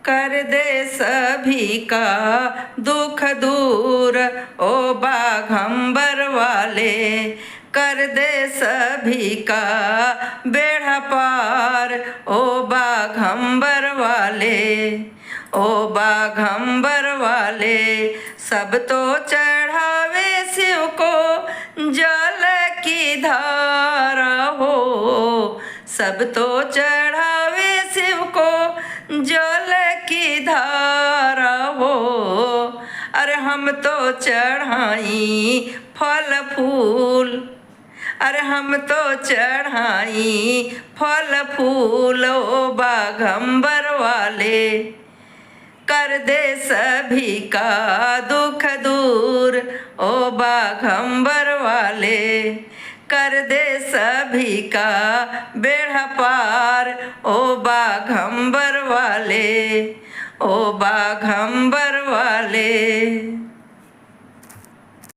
कर दे सभी का दुख दूर ओ बाघंबर वाले, कर दे सभी का बेड़ा पार ओ बाघंबर वाले। ओ बाघंबर वाले सब तो चढ़ावे शिव को जल की धारा हो, सब तो चढ़ावे शिव को जल की धारा हो। अरे हम तो चढ़ाई फल फूल, अरे हम तो चढ़ाई फल फूल ओ बाघंबर वाले, कर दे सभी का दुख दूर ओ बाघंबर वाले, कर दे सभी का बेड़ा पार ओ बाघंबर वाले, ओ बाघंबर वाले।